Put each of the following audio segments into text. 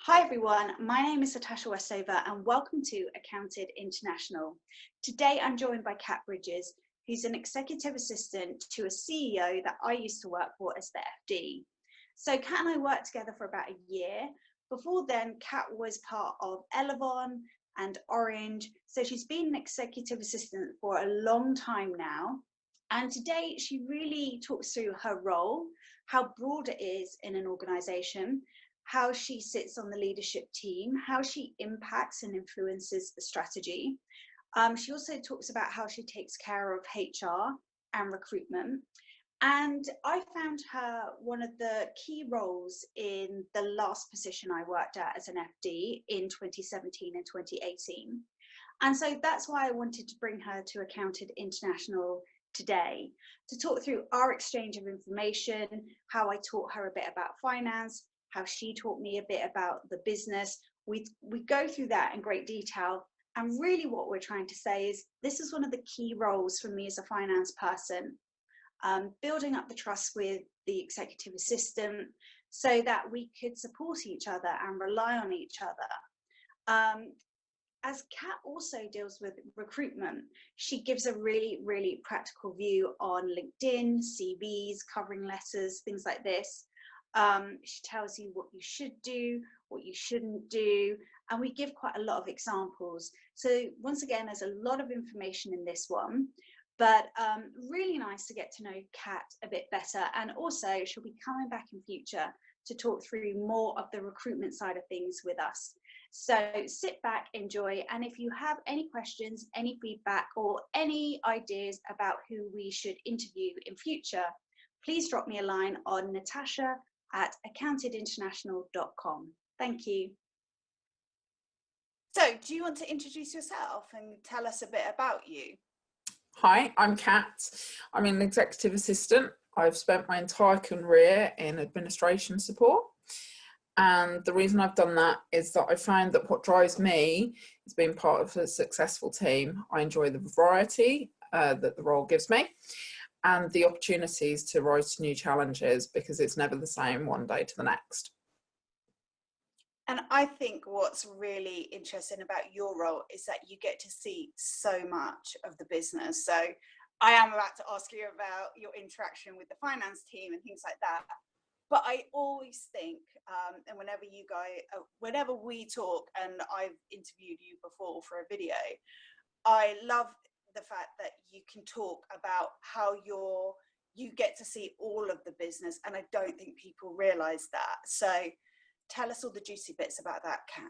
Hi everyone, my name is Natasha Westover and welcome to Accounted International. Today I'm joined by Cat Briggs, who's an executive assistant to a CEO that I used to work for as the FD. So Cat and I worked together for about a year. Before then, Cat was part of Elevon and Orange, so she's been an executive assistant for a long time now. And today she really talks through her role, how broad it is in an organization, how she sits on the leadership team, how she impacts and influences the strategy. She also talks about how she takes care of HR and recruitment. And I found her one of the key roles in the last position I worked at as an FD in 2017 and 2018. And so that's why I wanted to bring her to Accounted International today to talk through our exchange of information, how I taught her a bit about finance, how she taught me a bit about the business. We go through that in great detail. And really what we're trying to say is this is one of the key roles for me as a finance person, building up the trust with the executive assistant so that we could support each other and rely on each other. As Kat also deals with recruitment, she gives a really, really practical view on LinkedIn, CVs, covering letters, things like this. She tells you what you should do, what you shouldn't do, and we give quite a lot of examples. So once again, there's a lot of information in this one, but really nice to get to know Kat a bit better. And also she'll be coming back in future to talk through more of the recruitment side of things with us. So sit back, enjoy, and if you have any questions, any feedback, or any ideas about who we should interview in future, please drop me a line on natasha@accountedinternational.com. Thank you. So do you want to introduce yourself and tell us a bit about you? Hi, I'm Kat. I'm an executive assistant. I've spent my entire career in administration support. And the reason I've done that is that I found that what drives me is being part of a successful team. I enjoy the variety that the role gives me and the opportunities to rise to new challenges because it's never the same one day to the next. And I think what's really interesting about your role is that you get to see so much of the business. So I am about to ask you about your interaction with the finance team and things like that. But I always think, and whenever we talk, and I've interviewed you before for a video, I love the fact that you can talk about how you get to see all of the business, and I don't think people realize that. So tell us all the juicy bits about that, Kat.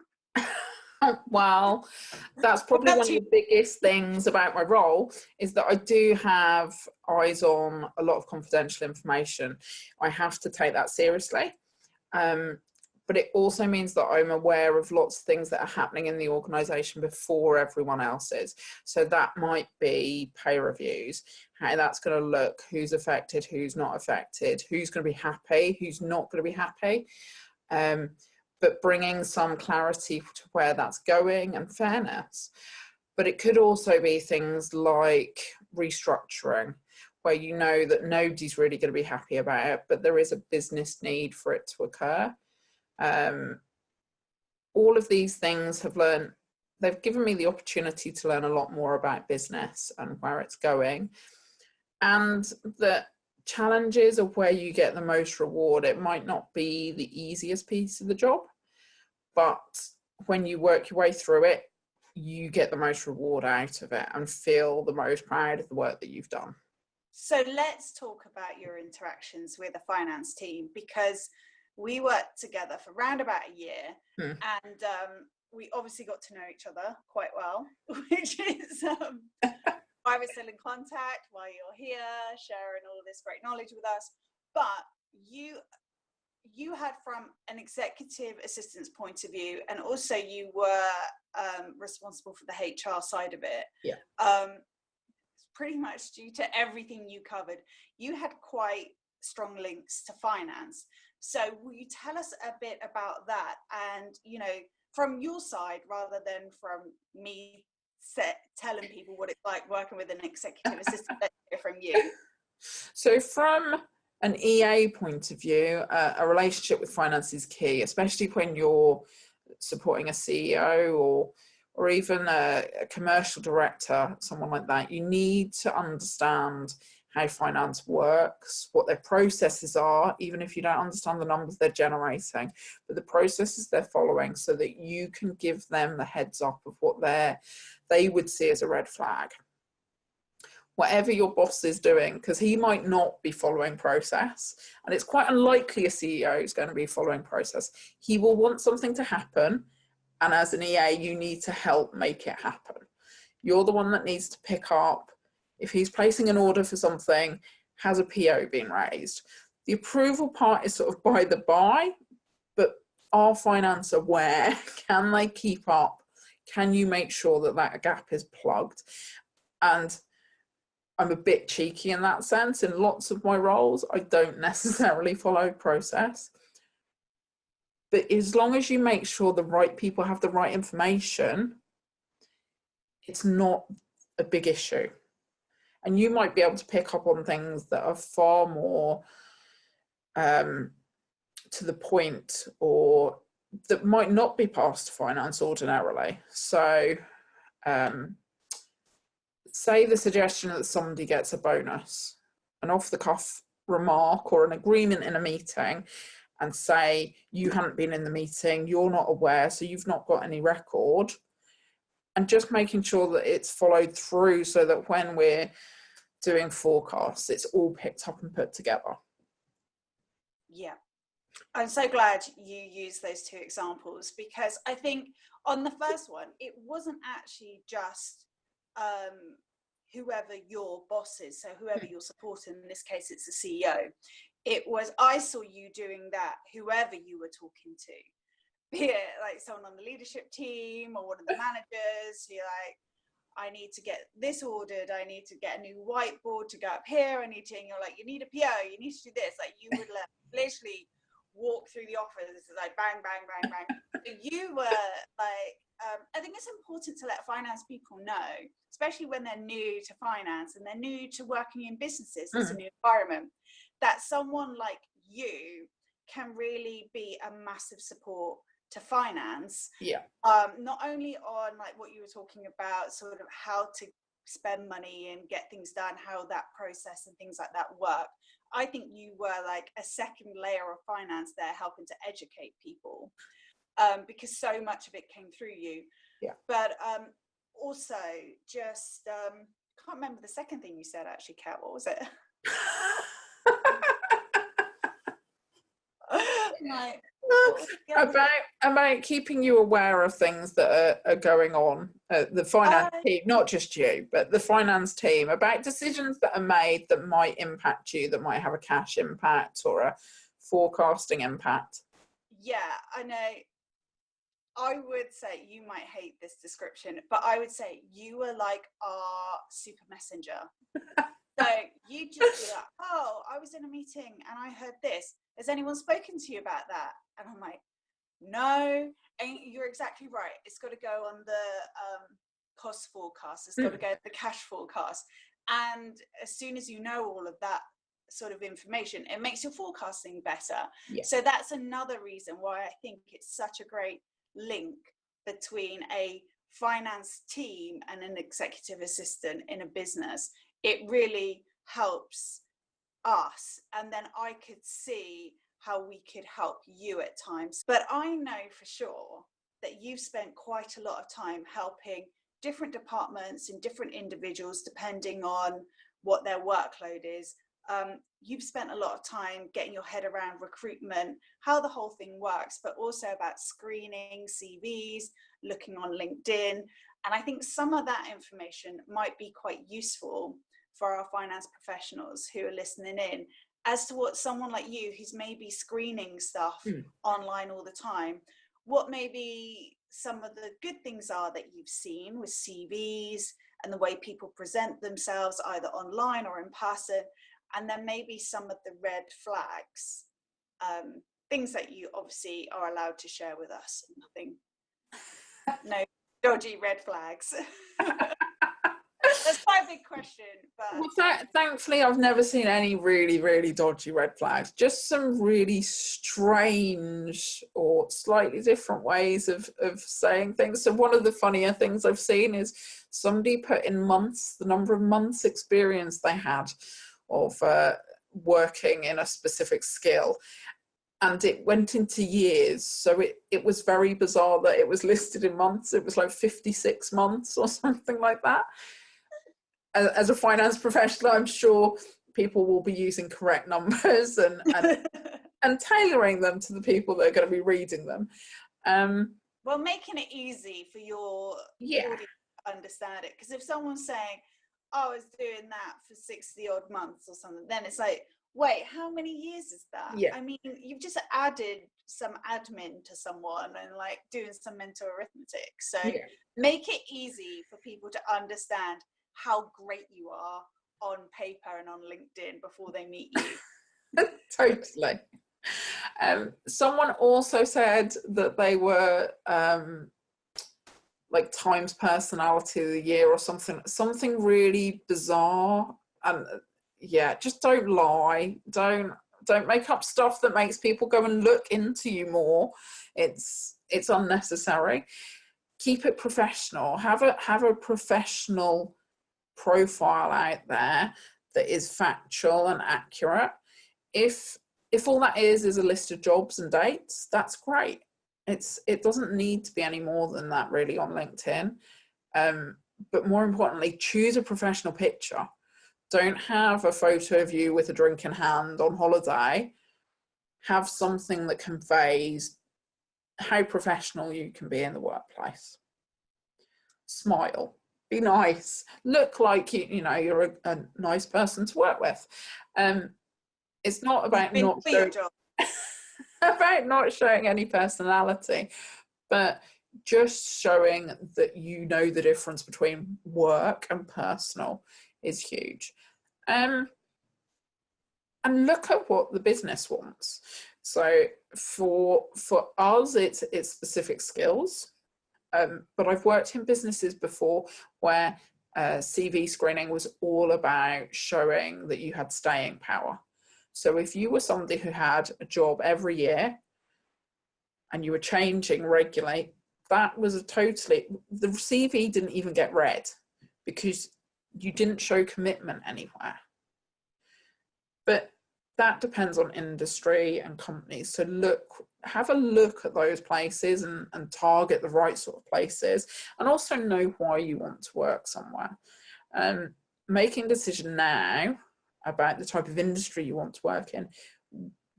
Well, that's probably one of the biggest things about my role is that I do have eyes on a lot of confidential information. I have to take that seriously. But it also means that I'm aware of lots of things that are happening in the organisation before everyone else is. So that might be pay reviews, how that's going to look, who's affected, who's not affected, who's going to be happy, who's not going to be happy. But bringing some clarity to where that's going and fairness. But it could also be things like restructuring, where you know that nobody's really going to be happy about it, but there is a business need for it to occur. All of these things they've given me the opportunity to learn a lot more about business and where it's going. And the challenges of where you get the most reward, it might not be the easiest piece of the job, but when you work your way through it, you get the most reward out of it and feel the most proud of the work that you've done. So let's talk about your interactions with the finance team, because we worked together for around about a year and we obviously got to know each other quite well, which is why we're still in contact, why you're here, sharing all this great knowledge with us. But you had, from an executive assistant's point of view, and also you were responsible for the HR side of it. Yeah. Pretty much due to everything you covered, you had quite strong links to finance. So will you tell us a bit about that? And, from your side, rather than from me telling people what it's like working with an executive assistant, let's hear from you. So from an EA point of view, a relationship with finance is key, especially when you're supporting a CEO or even a commercial director, someone like that. You need to understand how finance works, what their processes are, even if you don't understand the numbers they're generating, but the processes they're following, so that you can give them the heads up of what they would see as a red flag. Whatever your boss is doing, because he might not be following process, and it's quite unlikely a CEO is going to be following process. He will want something to happen, and as an EA, you need to help make it happen. You're the one that needs to pick up. If he's placing an order for something, has a PO been raised? The approval part is sort of by the by, but are finance aware? Can they keep up? Can you make sure that that gap is plugged? And I'm a bit cheeky in that sense. In lots of my roles, I don't necessarily follow process. But as long as you make sure the right people have the right information, it's not a big issue. And you might be able to pick up on things that are far more to the point, or that might not be passed to finance ordinarily. So say the suggestion that somebody gets a bonus, an off-the-cuff remark or an agreement in a meeting, and say you hadn't been in the meeting, you're not aware, so you've not got any record, and just making sure that it's followed through, so that when we're doing forecasts, it's all picked up and put together. Yeah, I'm so glad you used those two examples, because I think on the first one, it wasn't actually just whoever your boss is, so whoever you're supporting, in this case it's the CEO. It was, I saw you doing that, whoever you were talking to, be it like someone on the leadership team or one of the managers. You're like, I need to get this ordered, I need to get a new whiteboard to go up here, I need to, and you're like, you need a PO, you need to do this. Like, you would literally walk through the office like bang, bang, bang, bang. So you were like, I think it's important to let finance people know, especially when they're new to finance and they're new to working in businesses, it's a new environment, that someone like you can really be a massive support to finance. Yeah. Not only on like what you were talking about, sort of how to spend money and get things done, how that process and things like that work. I think you were like a second layer of finance there, helping to educate people, because so much of it came through you. Yeah. But also, just can't remember the second thing you said actually, Kat. What was it? Like, about keeping you aware of things that are going on, the finance team, not just you, but the finance team, about decisions that are made that might impact you, that might have a cash impact or a forecasting impact. Yeah, I know. I would say, you might hate this description, but I would say you were like our super messenger. So you just be like, oh, I was in a meeting and I heard this. Has anyone spoken to you about that? And I'm like, no. And you're exactly right. It's got to go on the cost forecast. It's got to go to the cash forecast. And as soon as you know all of that sort of information, it makes your forecasting better. Yeah. So that's another reason why I think it's such a great link between a finance team and an executive assistant in a business. It really helps us, and then I could see how we could help you at times. But I know for sure that you've spent quite a lot of time helping different departments and different individuals depending on what their workload is. You've spent a lot of time getting your head around recruitment, how the whole thing works, but also about screening CVs, looking on LinkedIn. And I think some of that information might be quite useful for our finance professionals who are listening in, as to what someone like you, who's maybe screening stuff online all the time, what maybe some of the good things are that you've seen with CVs and the way people present themselves either online or in person, and then maybe some of the red flags, things that you obviously are allowed to share with us. Nothing, no dodgy red flags. That's quite quite a big question, but well, thankfully I've never seen any really, really dodgy red flags. Just some really strange or slightly different ways of saying things. So one of the funnier things I've seen is somebody put in months, the number of months experience they had of working in a specific skill, and it went into years. So it was very bizarre that it was listed in months. It was like 56 months or something like that. As a finance professional, I'm sure people will be using correct numbers and tailoring them to the people that are going to be reading them. Well, making it easy for your audience to understand it. Because if someone's saying, oh, I was doing that for 60 odd months or something, then it's like, wait, how many years is that? Yeah. I mean, you've just added some admin to someone and like doing some mental arithmetic. So make it easy for people to understand how great you are on paper and on LinkedIn before they meet you. Totally. Someone also said that they were like Times Personality of the Year or something really bizarre. And just don't lie. Don't make up stuff that makes people go and look into you more. It's unnecessary. Keep it professional. Have a professional profile out there that is factual and accurate. If all that is a list of jobs and dates, that's great. It doesn't need to be any more than that really on LinkedIn. But more importantly, choose a professional picture. Don't have a photo of you with a drink in hand on holiday. Have something that conveys how professional you can be in the workplace. Smile. Be nice. Look like you're a nice person to work with. It's not about not showing any personality, but just showing that you know the difference between work and personal is huge. And look at what the business wants. So for us, it's specific skills. But I've worked in businesses before where CV screening was all about showing that you had staying power. So if you were somebody who had a job every year and you were changing regularly, that was the CV didn't even get read because you didn't show commitment anywhere. But that depends on industry and companies. So have a look at those places and target the right sort of places, and also know why you want to work somewhere. Making a decision now about the type of industry you want to work in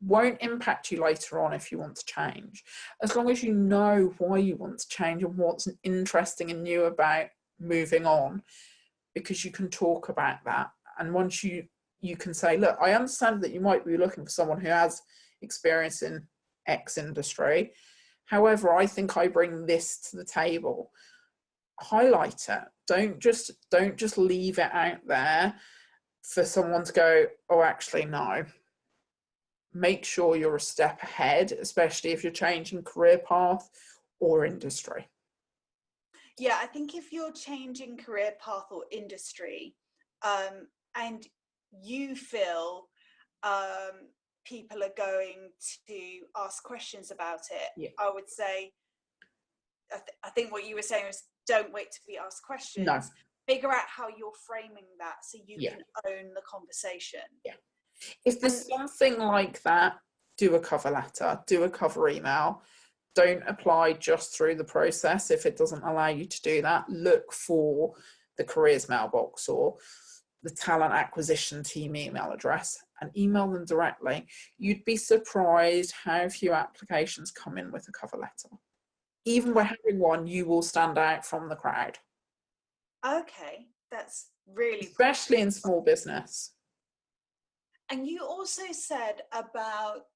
won't impact you later on if you want to change. As long as you know why you want to change and what's interesting and new about moving on, because you can talk about that. And once you can say, look, I understand that you might be looking for someone who has experience in X industry. However, I think I bring this to the table. Highlight it. Don't just leave it out there for someone to go, oh, actually, no. Make sure you're a step ahead, especially if you're changing career path or industry. Yeah, I think if you're changing career path or industry, and you feel people are going to ask questions about it, I would say, I think what you were saying was don't wait to be asked questions. No. Figure out how you're framing that so you can own the conversation. Yeah. If there's something like that, do a cover letter, do a cover email. Don't apply just through the process if it doesn't allow you to do that. Look for the careers mailbox or the talent acquisition team email address and email them directly. You'd be surprised how few applications come in with a cover letter. Even by having one, you will stand out from the crowd. Okay, that's really especially in small business. And you also said about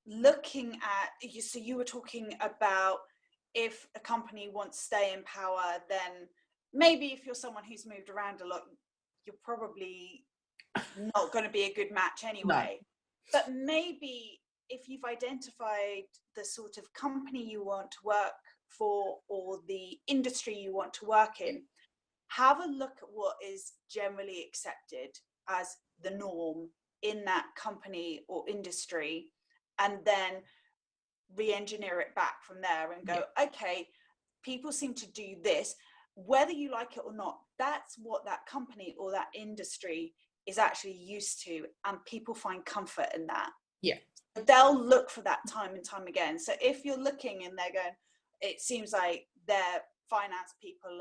looking at, so you were talking about if a company wants stay in power, then maybe if you're someone who's moved around a lot, you're probably not going to be a good match anyway. No. But maybe if you've identified the sort of company you want to work for or the industry you want to work in, have a look at what is generally accepted as the norm in that company or industry, and then re-engineer it back from there and go, okay, people seem to do this, whether you like it or not, that's what that company or that industry is actually used to, and people find comfort in that. They'll look for that time and time again. So if you're looking and they're going, it seems like their finance people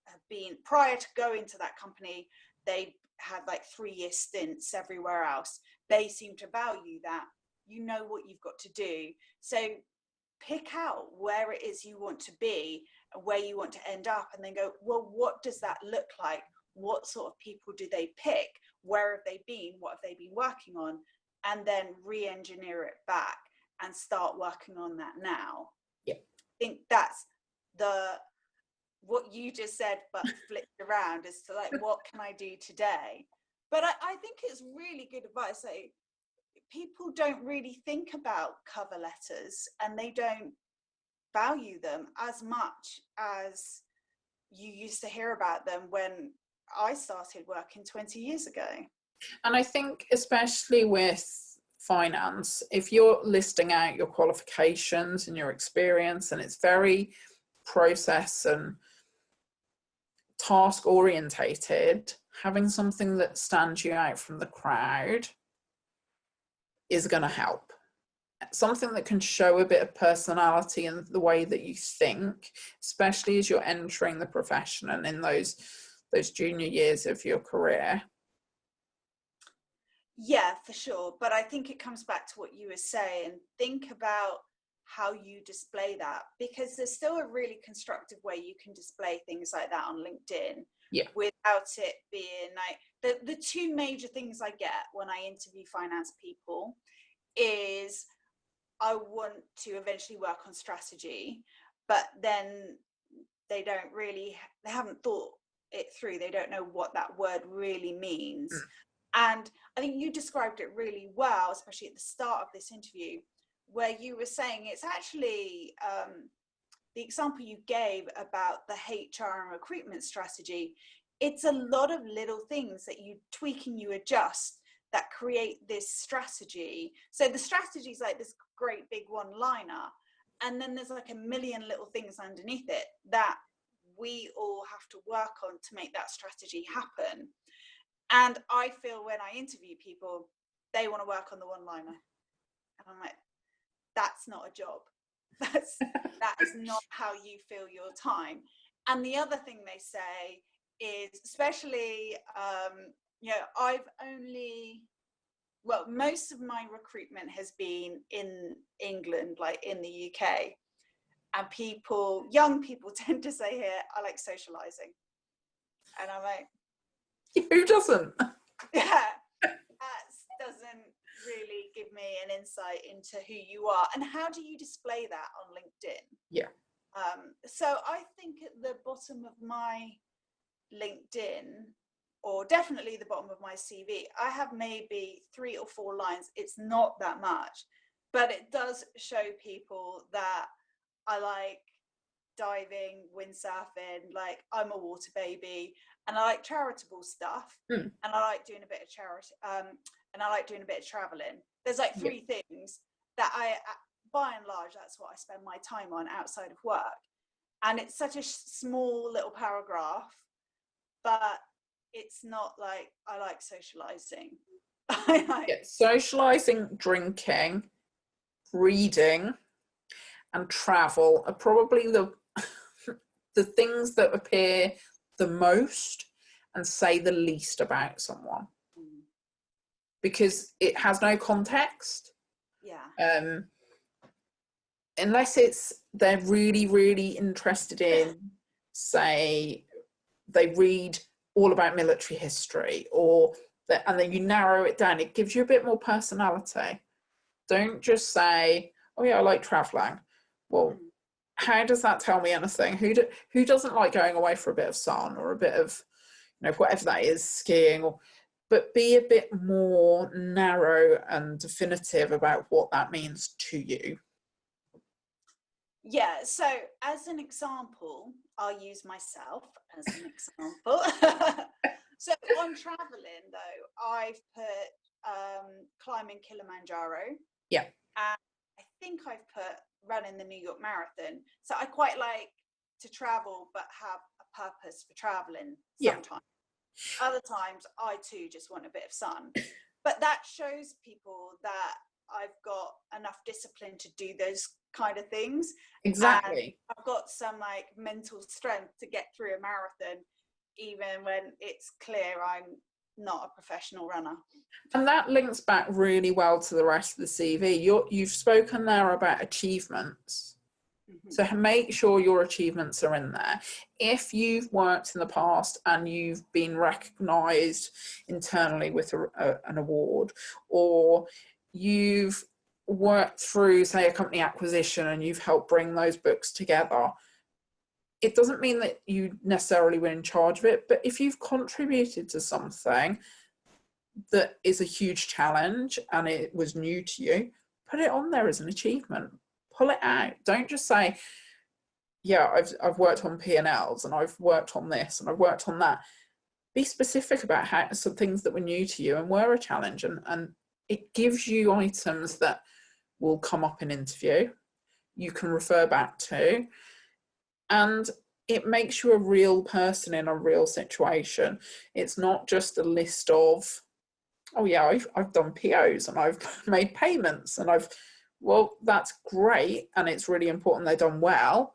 have been, prior to going to that company, they had like 3-year stints everywhere else, they seem to value that, you know what you've got to do. So pick out where it is you want to be, where you want to end up, and then go, well, what does that look like? What sort of people do they pick? Where have they been? What have they been working on? And then re-engineer it back and start working on that now. I think that's what you just said, but flipped around, as to like, what can I do today? But I think it's really good advice. Like, people don't really think about cover letters, and they don't value them as much as you used to hear about them when I started working 20 years ago. And I think especially with finance, if you're listing out your qualifications and your experience, and it's very process and task orientated, having something that stands you out from the crowd is going to help. Something that can show a bit of personality and the way that you think, especially as you're entering the profession and in those junior years of your career. Yeah, for sure. But I think it comes back to what you were saying. Think about how you display that, because there's still a really constructive way you can display things like that on LinkedIn without it being like the two major things I get when I interview finance people is, I want to eventually work on strategy, but then they haven't thought it through. They don't know what that word really means. And I think you described it really well, especially at the start of this interview, where you were saying it's actually the example you gave about the HR and recruitment strategy. It's a lot of little things that you tweak and you adjust that create this strategy. So the strategy is like this great big one-liner, and then there's like a million little things underneath it that we all have to work on to make that strategy happen. And I feel when I interview people, they want to work on the one-liner, and I'm like, that's not a job. That is not how you fill your time. And the other thing they say is, especially I've only, well, most of my recruitment has been in England, like in the UK, and young people tend to say here, I like socializing. And I'm like, who doesn't? Yeah, that doesn't really give me an insight into who you are. And how do you display that on LinkedIn? So I think at the bottom of my LinkedIn, or definitely the bottom of my CV, I have maybe 3 or 4 lines. It's not that much, but it does show people that I like diving, windsurfing, like I'm a water baby, and I like charitable stuff, and I like doing a bit of charity, and I like doing a bit of traveling. There's like 3 things that I, by and large, that's what I spend my time on outside of work. And it's such a small little paragraph, but it's not like I like socializing. Socializing, drinking, reading, and travel are probably the things that appear the most and say the least about someone, because it has no context. Unless they're really, really interested in, say, they read all about military history, and then you narrow it down. It gives you a bit more personality. Don't just say, oh yeah, I like traveling. Well, how does that tell me anything? Who doesn't like going away for a bit of sun or a bit of, whatever that is, skiing, but be a bit more narrow and definitive about what that means to you. Yeah, so as an example, I'll use myself as an example. So on traveling though, I've put climbing Kilimanjaro, Yeah. and I think I've put running the New York Marathon. So I quite like to travel but have a purpose for traveling Yeah. sometimes. Other times I too just want a bit of sun. But that shows people that I've got enough discipline to do those kind of things. And Exactly. I've got some like mental strength to get through a marathon, even when it's clear I'm not a professional runner. And that links back really well to the rest of the CV. You've spoken there about achievements. Mm-hmm. So make sure your achievements are in there. If you've worked in the past and you've been recognised internally with an award, or you've worked through, say, a company acquisition and you've helped bring those books together, it doesn't mean that you necessarily were in charge of it, but if you've contributed to something that is a huge challenge and it was new to you, put it on there as an achievement. Pull it out. Don't just say, yeah, I've worked on P&Ls and I've worked on this and I've worked on that. Be specific about how some things that were new to you and were a challenge, and it gives you items that will come up in interview, you can refer back to, and it makes you a real person in a real situation. It's not just a list of, oh yeah, I've done POs and I've made payments and well, that's great and it's really important they're done well,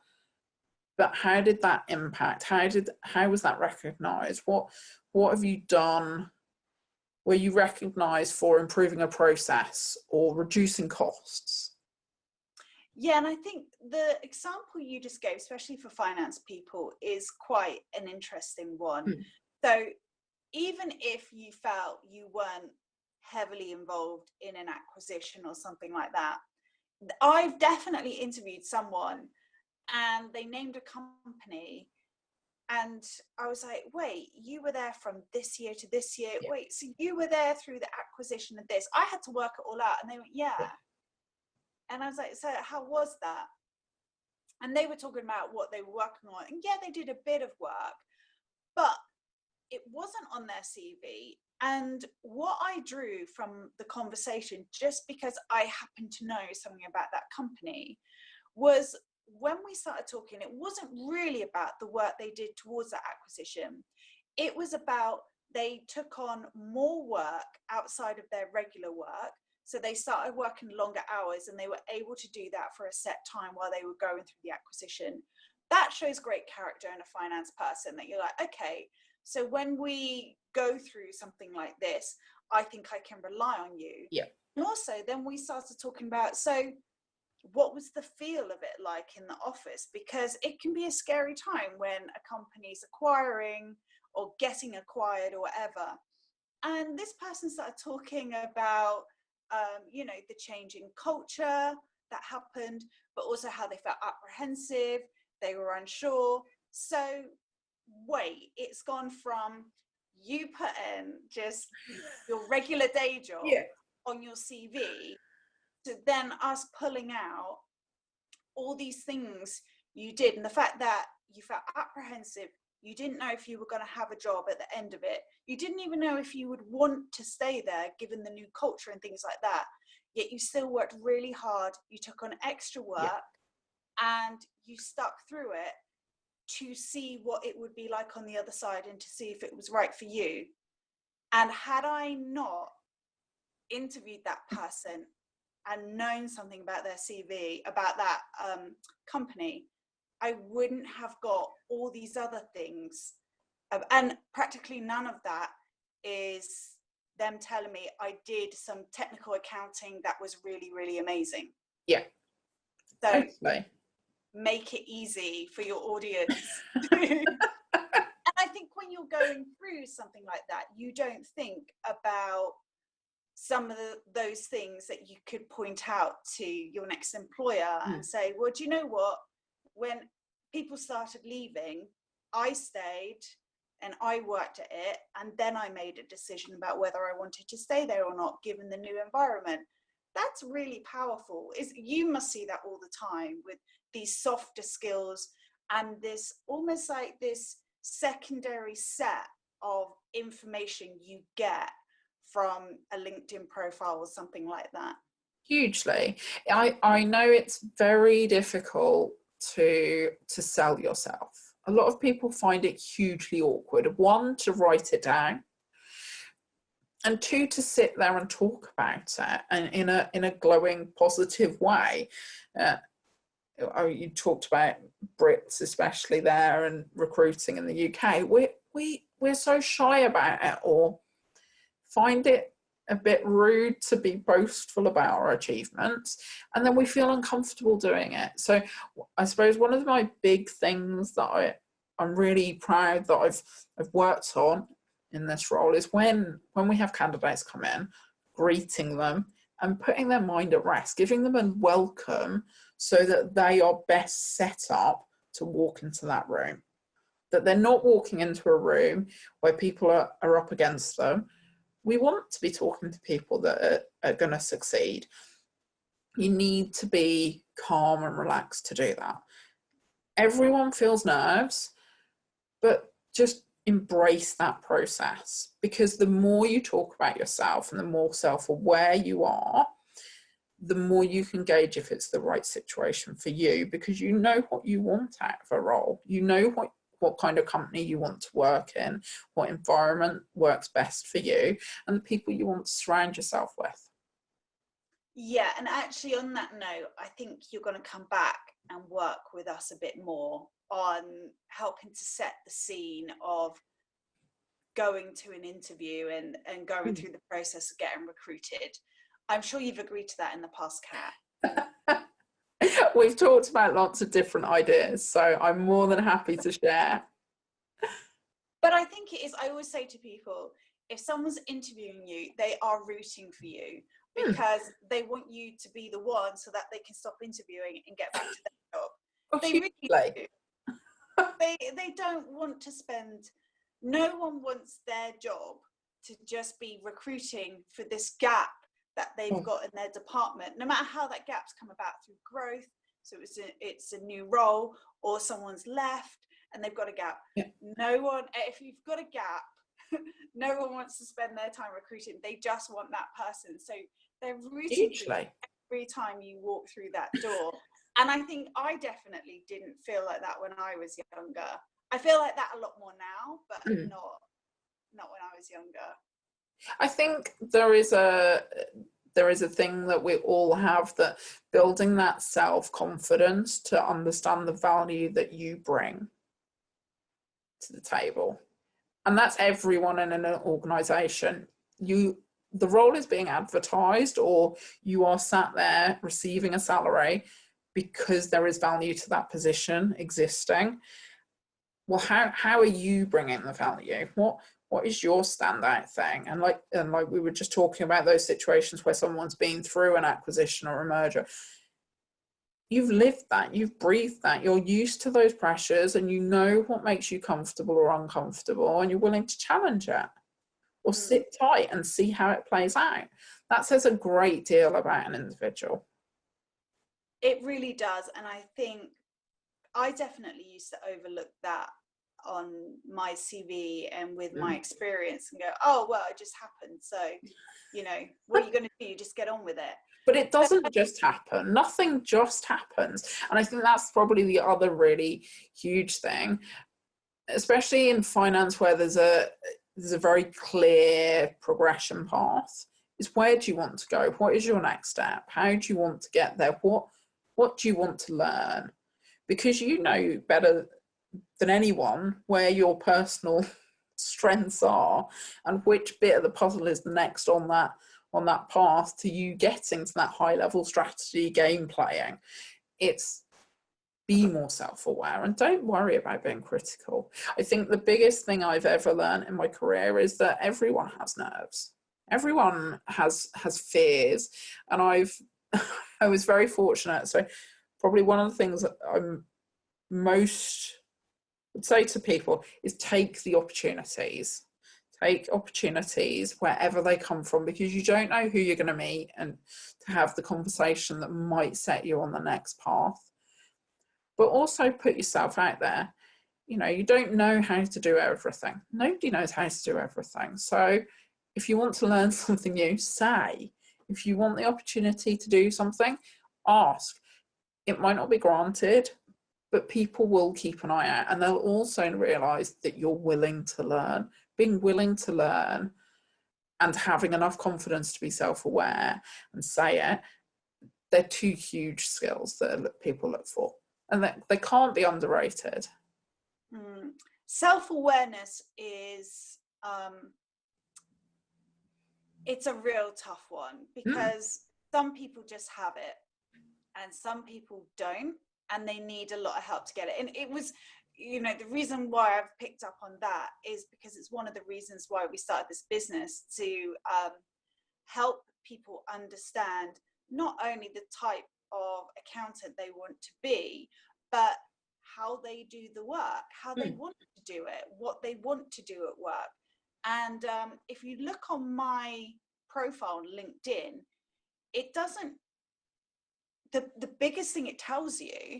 but how did that impact? How was that recognised? What have you done? Were you recognised for improving a process or reducing costs? Yeah, and I think the example you just gave, especially for finance people, is quite an interesting one. Mm. So even if you felt you weren't heavily involved in an acquisition or something like that, I've definitely interviewed someone and they named a company and I was like, wait, you were there from this year to this year. Yeah. Wait, so you were there through the acquisition of this. I had to work it all out. And they went, yeah. And I was like, so how was that? And they were talking about what they were working on. And yeah, they did a bit of work, but it wasn't on their CV. And what I drew from the conversation, just because I happened to know something about that company, was when we started talking, it wasn't really about the work they did towards that acquisition. It was about they took on more work outside of their regular work. So they started working longer hours and they were able to do that for a set time while they were going through the acquisition. That shows great character in a finance person, that you're like, okay, so when we go through something like this, I think I can rely on you. Yeah. And also then we started talking about, so what was the feel of it like in the office? Because it can be a scary time when a company's acquiring or getting acquired or whatever. And this person started talking about, the change in culture that happened, but also how they felt apprehensive, they were unsure. So wait, it's gone from you put in just your regular day job Yeah. on your CV to then us pulling out all these things you did, and the fact that you felt apprehensive, you didn't know if you were going to have a job at the end of it, you didn't even know if you would want to stay there given the new culture and things like that, yet you still worked really hard, you took on extra work, Yeah. and you stuck through it to see what it would be like on the other side and to see if it was right for you. And had I not interviewed that person and known something about their CV, about that company, I wouldn't have got all these other things. And practically none of that is them telling me I did some technical accounting that was really, really amazing. Yeah. So Totally. make it easy for your audience. And I think when you're going through something like that, you don't think about some of those things that you could point out to your next employer and say, well, do you know what? When people started leaving, I stayed and I worked at it, and then I made a decision about whether I wanted to stay there or not, given the new environment. that's really powerful. You must see that all the time with these softer skills and this almost like this secondary set of information you get from a LinkedIn profile or something like that. Hugely. I know it's very difficult to sell yourself. A lot of people find it hugely awkward. One, to write it down, and two, to sit there and talk about it, and in a glowing, positive way. You talked about Brits, especially there, and recruiting in the UK. We're so shy about it, or find it a bit rude to be boastful about our achievements, and then we feel uncomfortable doing it. So I suppose one of my big things that I'm really proud that I've worked on in this role is when we have candidates come in, greeting them and putting their mind at rest, giving them a welcome so that they are best set up to walk into that room, that they're not walking into a room where people are up against them. We want to be talking to people that are going to succeed. You need to be calm and relaxed to do that. Everyone feels nerves, but just embrace that process, because the more you talk about yourself and the more self-aware you are, the more you can gauge if it's the right situation for you, because you know what you want out of a role. You know what kind of company you want to work in, what environment works best for you, and the people you want to surround yourself with. Yeah, and actually on that note, I think you're going to come back and work with us a bit more on helping to set the scene of going to an interview and going through the process of getting recruited. I'm sure you've agreed to that in the past, Kat. We've talked about lots of different ideas, so I'm more than happy to share. But I think it is, I always say to people, if someone's interviewing you, they are rooting for you, because they want you to be the one so that they can stop interviewing and get back to their job. Oh, they really do. They don't want to spend, no one wants their job to just be recruiting for this gap that they've got in their department, no matter how that gap's come about through growth. So it's a new role, or someone's left and they've got a gap. Yeah. No one, if you've got a gap, no one wants to spend their time recruiting. They just want that person. So they're rooting for you every time you walk through that door. And I think I definitely didn't feel like that when I was younger. I feel like that a lot more now, but not when I was younger. I think there is a thing that we all have, that building that self-confidence to understand the value that you bring to the table. And that's everyone in an organization. The role is being advertised, or you are sat there receiving a salary because there is value to that position existing. Well, how are you bringing the value? What is your standout thing? And like we were just talking about those situations where someone's been through an acquisition or a merger. You've lived that, you've breathed that, you're used to those pressures, and you know what makes you comfortable or uncomfortable, and you're willing to challenge it or sit tight and see how it plays out. That says a great deal about an individual. It really does. And I think I definitely used to overlook that on my CV and with my experience and go, oh, well, it just happened. So, what are you going to do? You just get on with it. But it doesn't just happen. Nothing just happens. And I think that's probably the other really huge thing, especially in finance, where there's a very clear progression path, is where do you want to go? What is your next step? How do you want to get there? What do you want to learn? Because you know better than anyone where your personal strengths are and which bit of the puzzle is the next on that path to you getting to that high level strategy game playing. It's be more self-aware and don't worry about being critical. I think the biggest thing I've ever learned in my career is that everyone has nerves. Everyone has fears, and I was very fortunate. So probably one of the things that I'm most would say to people is take the opportunities. Take opportunities wherever they come from, because you don't know who you're going to meet, and to have the conversation that might set you on the next path. But also put yourself out there. You know, you don't know how to do everything. Nobody knows how to do everything. So if you want to learn something new, say. If you want the opportunity to do something, ask. It might not be granted, but people will keep an eye out, and they'll also realise that you're willing to learn. Being willing to learn and having enough confidence to be self-aware and say it, they're two huge skills that people look for, and they can't be underrated. Self-awareness is it's a real tough one, because some people just have it and some people don't, and they need a lot of help to get it. And it was, you know, the reason why I've picked up on that is because it's one of the reasons why we started this business, to help people understand not only the type of accountant they want to be, but how they do the work, how they want to do it, what they want to do at work. And if you look on my profile on LinkedIn, it doesn't, the biggest thing it tells you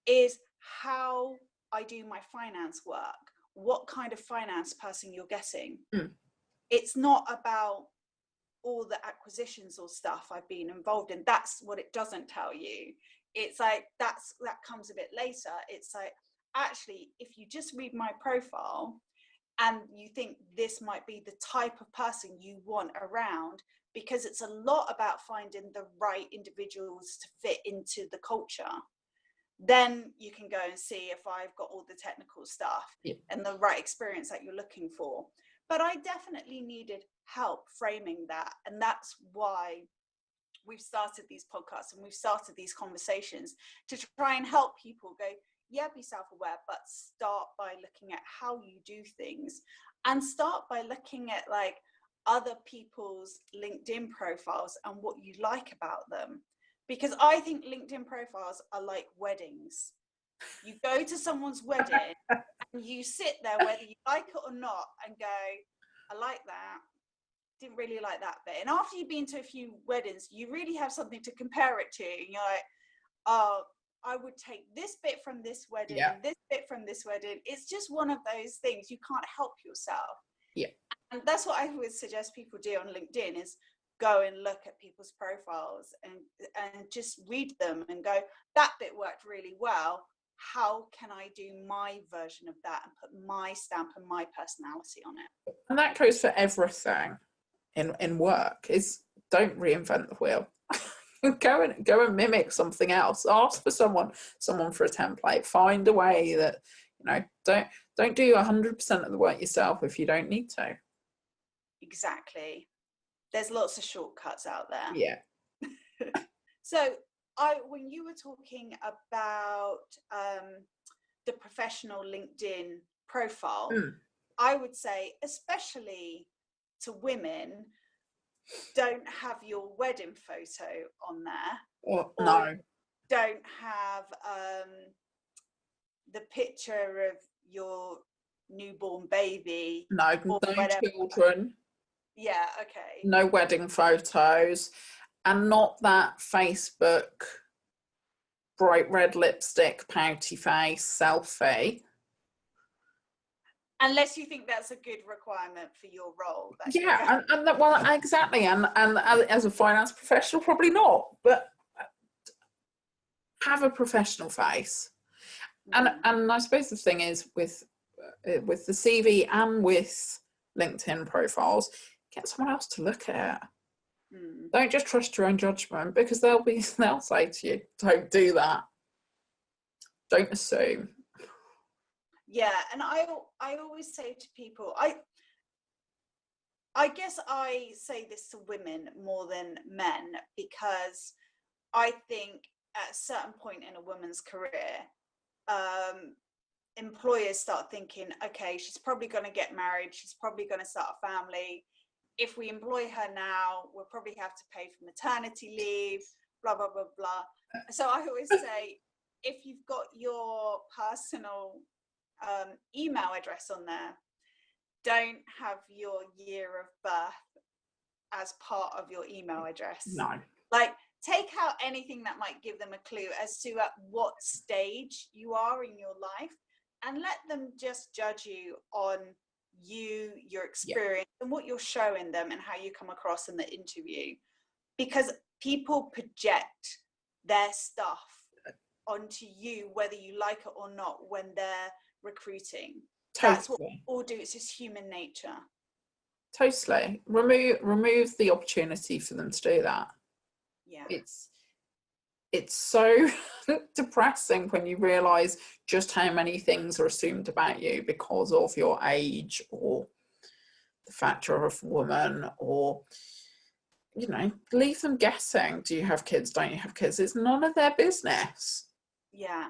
is how I do my finance work, what kind of finance person you're getting. It's not about all the acquisitions or stuff I've been involved in. That's what it doesn't tell you. It's like that comes a bit later. It's like, actually, if you just read my profile and you think this might be the type of person you want around, because it's a lot about finding the right individuals to fit into the culture, then you can go and see if I've got all the technical stuff and the right experience that you're looking for. But I definitely needed help framing that. And that's why we've started these podcasts and we've started these conversations, to try and help people go, yeah, be self-aware, but start by looking at how you do things, and start by looking at like other people's LinkedIn profiles and what you like about them. Because I think LinkedIn profiles are like weddings. You go to someone's wedding and you sit there, whether you like it or not, and go, I like that, didn't really like that bit. And after you've been to a few weddings, you really have something to compare it to. And you're like, oh, I would take this bit from this wedding and this bit from this wedding. It's just one of those things. You can't help yourself. And that's what I would suggest people do on LinkedIn, is go and look at people's profiles and just read them and go, that bit worked really well. How can I do my version of that and put my stamp and my personality on it? And that goes for everything in work, is don't reinvent the wheel. go and mimic something else. Ask for someone for a template. Find a way that, you know, don't do 100% of the work yourself if you don't need to. Exactly. There's lots of shortcuts out there. Yeah. So when you were talking about the professional LinkedIn profile, I would say, especially to women, don't have your wedding photo on there. Or no. Don't have the picture of your newborn baby. No children. Yeah, okay. No wedding photos, and not that Facebook bright red lipstick, pouty face selfie. Unless you think that's a good requirement for your role. And that, well, exactly. And as a finance professional, probably not, but have a professional face. And I suppose the thing is with the CV and with LinkedIn profiles, get someone else to look at it. Don't just trust your own judgment, because they'll say to you, don't do that. Don't assume. Yeah, and I always say to people, I guess I say this to women more than men, because I think at a certain point in a woman's career, employers start thinking, okay, she's probably going to get married, she's probably going to start a family. If we employ her now, we'll probably have to pay for maternity leave, blah, blah, blah, blah. So I always say, if you've got your personal email address on there, don't have your year of birth as part of your email address. No. Like, take out anything that might give them a clue as to at what stage you are in your life, and let them just judge you on you, your experience, and what you're showing them and how you come across in the interview. Because people project their stuff onto you, whether you like it or not, when they're recruiting. Totally. That's what we all do. It's just human nature. Totally. Remove the opportunity for them to do that. Yeah. It's so depressing when you realize just how many things are assumed about you because of your age, or the fact you're a woman, or, you know, leave them guessing. Do you have kids? Don't you have kids? It's none of their business. Yeah.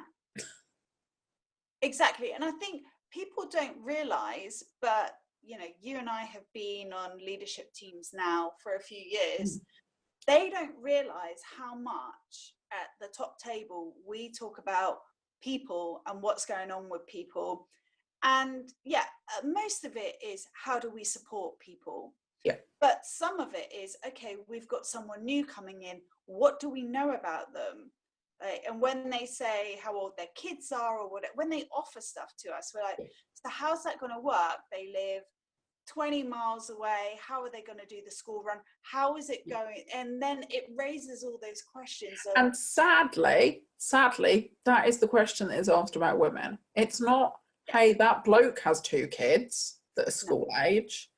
Exactly. And I think people don't realize, but, you know, you and I have been on leadership teams now for a few years. They don't realize how much at the top table we talk about people and what's going on with people. And yeah, most of it is, how do we support people? Yeah. But some of it is, okay, we've got someone new coming in. What do we know about them? And when they say how old their kids are, or whatever, when they offer stuff to us, we're like, so how's that going to work? They live 20 miles away. How are they going to do the school run? How is it going? And then it raises all those questions. And sadly, that is the question that is asked about women. It's not, hey, that bloke has 2 kids that are school age.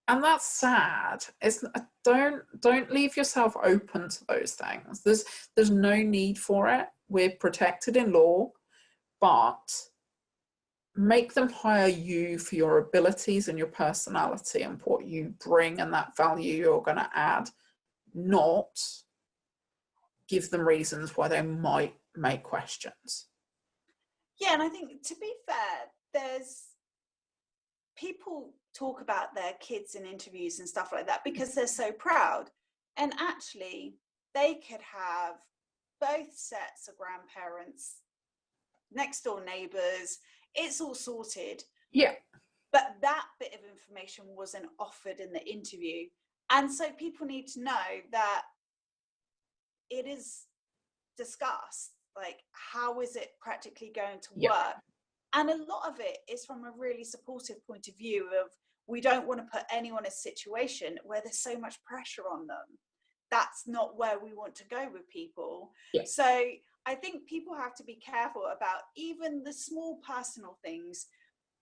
And that's sad. It's, don't leave yourself open to those things. There's no need for it. We're protected in law, but make them hire you for your abilities and your personality and what you bring and that value you're going to add, not give them reasons why they might make questions. Yeah, and I think, to be fair, there's people talk about their kids in interviews and stuff like that because they're so proud. And actually, they could have both sets of grandparents, next door neighbours. It's all sorted. Yeah. But that bit of information wasn't offered in the interview. And so people need to know that it is discussed. Like, how is it practically going to work? And a lot of it is from a really supportive point of view of, we don't want to put anyone in a situation where there's so much pressure on them. That's not where we want to go with people. Yeah. So I think people have to be careful about even the small personal things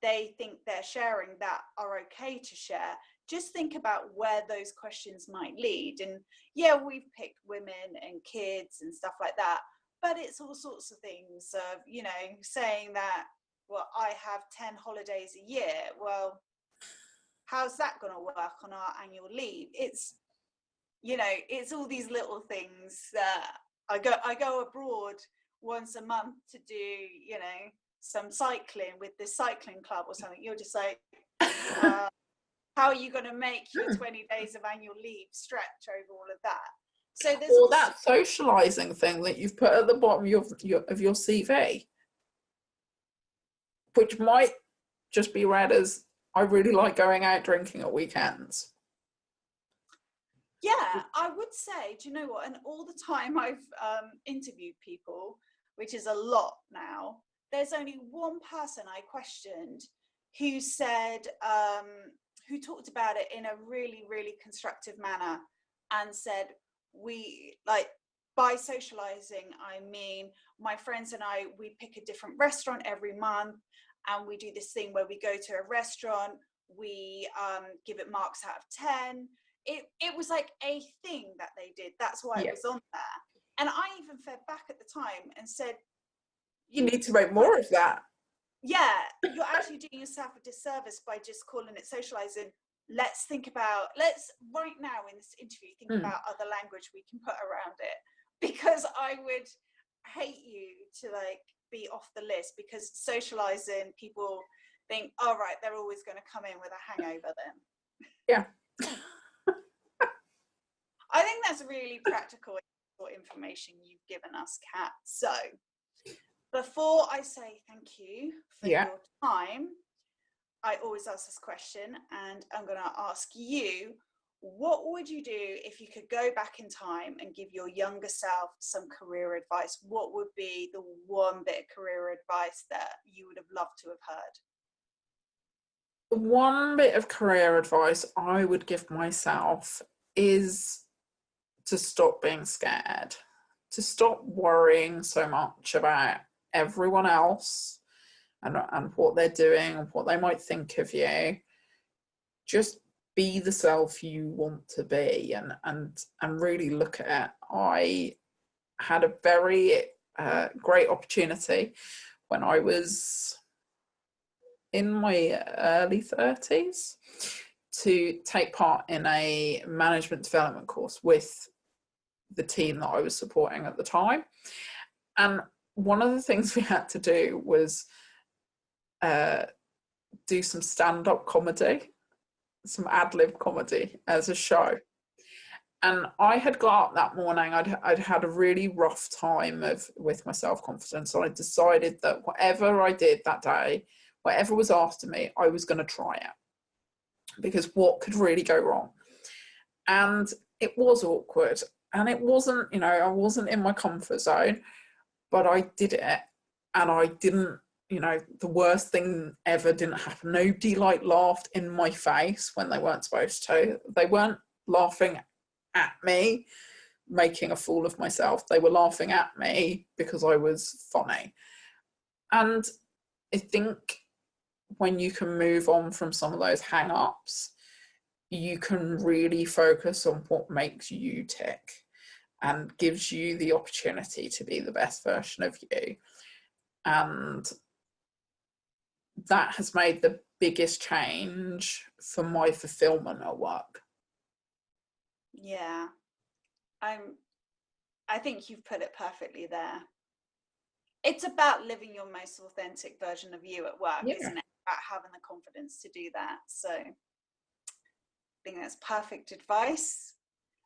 they think they're sharing that are okay to share. Just think about where those questions might lead. And yeah, we've picked women and kids and stuff like that, but it's all sorts of things of, you know, saying that, well, I have 10 holidays a year. Well, how's that going to work on our annual leave? It's, you know, it's all these little things that I go abroad once a month to do, you know, some cycling with the cycling club or something. You're just like, how are you going to make your 20 days of annual leave stretch over all of that? So there's or that socializing thing that you've put at the bottom of your CV, which might just be read as, I really like going out drinking at weekends. Yeah, I would say, do you know what? And all the time I've interviewed people, which is a lot now, there's only one person I questioned who said, who talked about it in a really, really constructive manner and said, we, like, by socializing, I mean, my friends and I, we pick a different restaurant every month, and we do this thing where we go to a restaurant, we give it marks out of 10. It was like a thing that they did. That's why it was on there. And I even fed back at the time and said, you need to make more of that. Yeah, you're actually doing yourself a disservice by just calling it socializing. Let's right now in this interview, think about other language we can put around it, because I would hate you to like be off the list, because socializing, people think, all right, they're always going to come in with a hangover then. Yeah. I think that's really practical information you've given us, Kat. So before I say thank you for your time, I always ask this question, and I'm going to ask you, what would you do if you could go back in time and give your younger self some career advice? What would be the one bit of career advice that you would have loved to have heard? The one bit of career advice I would give myself is to stop being scared, to stop worrying so much about everyone else and what they're doing and what they might think of you. Just be the self you want to be, and really look at it. I had a very great opportunity when I was in my early 30s to take part in a management development course with the team that I was supporting at the time. And one of the things we had to do was do some stand-up comedy, some ad-lib comedy as a show. And I had got up that morning, I'd had a really rough time with my self-confidence. So I decided that whatever I did that day, whatever was asked of me, I was going to try it. Because what could really go wrong? And it was awkward. And it wasn't, I wasn't in my comfort zone, but I did it. And I didn't, the worst thing ever didn't happen. Nobody laughed in my face when they weren't supposed to. They weren't laughing at me making a fool of myself. They were laughing at me because I was funny. And I think when you can move on from some of those hang-ups, you can really focus on what makes you tick and gives you the opportunity to be the best version of you. And that has made the biggest change for my fulfillment at work. Yeah, I think you've put it perfectly there. It's about living your most authentic version of you at work, isn't it? About having the confidence to do that. So I think that's perfect advice.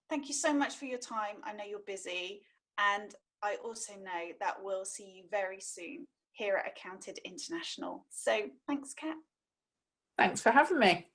Thank you so much for your time. I know you're busy, and I also know that we'll see you very soon here at Accounted International. So thanks, Kat. Thanks for having me.